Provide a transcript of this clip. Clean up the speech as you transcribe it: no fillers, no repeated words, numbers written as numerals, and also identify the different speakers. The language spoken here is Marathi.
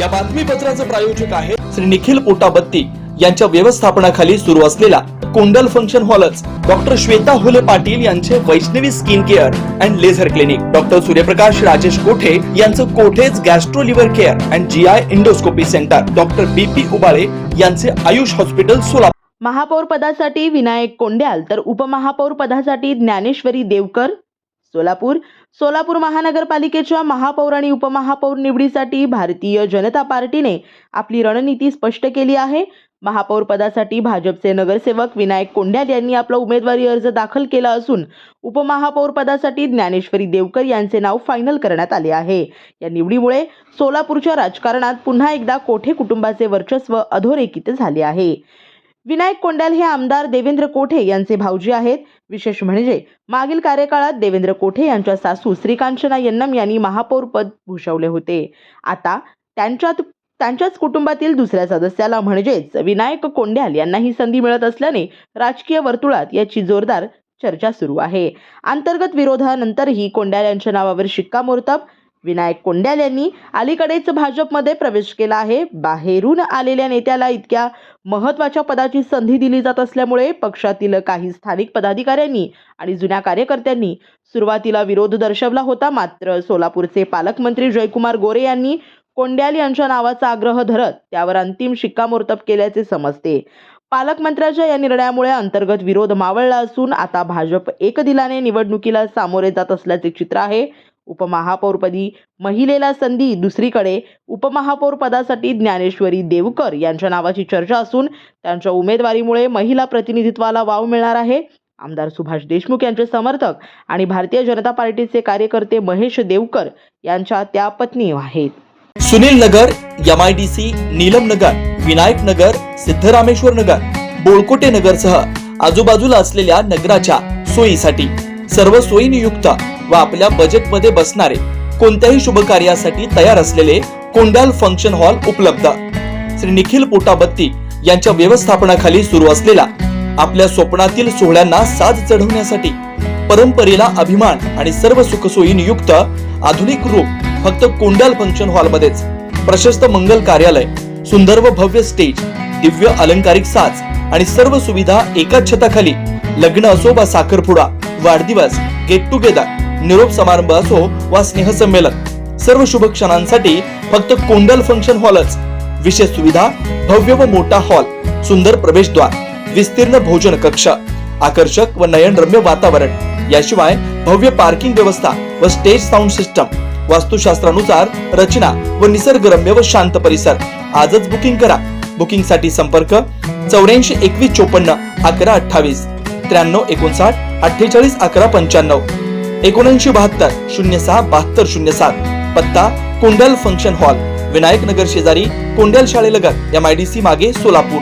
Speaker 1: या बातमीपत्राचे प्रायोजक आहे श्री निखिल पोटाबत्ती यांच्या व्यवस्थापनाखाली सुरू असलेला कोंडल फंक्शन हॉलच डॉक्टर श्वेता हुले पाटील यांचे Vaishnavi skin care and laser clinic, doctor Suryaprakash Rajesh Kothe यांचं Kothe's gastro liver care and GI endoscopy centre, doctor BP Ubale यांचे आयुष हॉस्पिटल सोलापूर।
Speaker 2: महापौर पदासाठी विनायक कोंड्याल तर उपमहापौर पदासाठी ज्ञानेश्वरी देवकर सोलापूर महानगरपालिकेच्या महापौर आणि उपमहापौर निवडीसाठी भारतीय जनता पार्टीने आपली रणनीती स्पष्ट केली आहे। महापौर पदासाठी भाजपचे नगरसेवक विनायक कोंड्याल यांनी आपला उमेदवारी अर्ज दाखल केला असून उपमहापौर पदासाठी ज्ञानेश्वरी देवकर यांचे नाव फायनल करण्यात आले आहे। या निवडीमुळे सोलापूरच्या राजकारणात पुन्हा एकदा कोठे कुटुंबाचे वर्चस्व अधोरेखित झाले आहे। विनायक कोंड्याल हे आमदार देवेंद्र कोठे यांचे भाऊजी आहेत। विशेष म्हणजे मागील कार्यकाळात देवेंद्र कोठे यांच्या सासू श्रीकांचना यन्नम यांनी महापौर पद भूषवले होते। आता त्यांच्याच कुटुंबातील दुसऱ्या सदस्याला म्हणजेच विनायक कोंड्याल यांना ही संधी मिळत असल्याने राजकीय वर्तुळात याची जोरदार चर्चा सुरू आहे। अंतर्गत विरोधानंतरही कोंड्याल यांच्या नावावर शिक्कामोर्तब। विनायक कोंड्याल यांनी अलीकडेच भाजपमध्ये प्रवेश केला आहे। बाहेरून आलेल्या नेत्याला इतक्या महत्त्वाच्या पदाची संधी दिली जात असल्यामुळे पक्षातील काही स्थानिक पदाधिकाऱ्यांनी आणि जुन्या कार्यकर्त्यांनी सुरुवातीला विरोध दर्शवला होता। मात्र सोलापूरचे पालकमंत्री जयकुमार गोरे यांनी कोंड्याल यांच्या नावाचा आग्रह धरत त्यावर अंतिम शिक्कामोर्तब केल्याचे समजते। पालकमंत्र्यांच्या या निर्णयामुळे अंतर्गत विरोध मावळला असून आता भाजप एकदिलाने निवडणुकीला सामोरे जात असल्याचे चित्र आहे। उपमहापौरपदी महिलेला संधी, दुसरीकडे उपमहापौर पदासाठी ज्ञानेश्वरी देवकर यांच्या नावाची चर्चा असून त्यांच्या उमेदवारीमुळे महिला प्रतिनिधित्वाला वाव मिळणार आहे। आमदार सुभाष देशमुख यांचे समर्थक आणि भारतीय जनता पार्टीचे कार्यकर्ते महेश देवकर यांच्या त्या पत्नी आहेत।
Speaker 1: सुनील नगर, MIDC, नीलम नगर, विनायक नगर, सिद्धरामेश्वर नगर, बोळकोटे नगरसह आजूबाजूला असलेल्या नगराच्या सोयीसाठी सर्व सोयीनियुक्त व आपल्या बजेटमध्ये बसणारे कोणत्याही शुभ कार्यासाठी तयार असलेले कोंडल फंक्शन हॉल उपलब्ध। श्री निखिल पोटाबत्ती यांच्या व्यवस्थापनाखाली सुरू असलेला आपल्या स्वप्नातील सोहळ्यांना साज चढवण्यासाठी परंपरेला अभिमान आणि सर्व सुखसोयी युक्त आधुनिक रूप फक्त कोंडल फंक्शन हॉल मध्येच। प्रशस्त मंगल कार्यालय, सुंदर व भव्य स्टेज, दिव्य अलंकारिक साज आणि सर्व सुविधा एकाच छताखाली। लग्न असो वा साखरपुडा, वाढदिवस, गेट टुगेदर, निरोप समारंभ असो वा स्नेहसंमेलन, सर्व शुभ क्षणांसाठी फक्त कोंडल फंक्शन हॉलच। विशेष सुविधा, भव्य व मोठा हॉल, सुंदर प्रवेशद्वार, विस्तीर्ण भोजन कक्ष, आकर्षक व नयनरम्य वातावरण, याशिवाय भव्य पार्किंग व्यवस्था व स्टेज साऊंड सिस्टम, वास्तुशास्त्रानुसार रचना व निसर्गरम्य व शांत परिसर। आजच बुकिंग करा। बुकिंग साठी संपर्क 84 21 54 11 28 93 59 48 11 95 79 72 06 72 07। पत्ता कोंडल फंक्शन हॉल, विनायक नगर शेजारी कोंडल शाळेलगत, MIDC मागे, सोलापूर।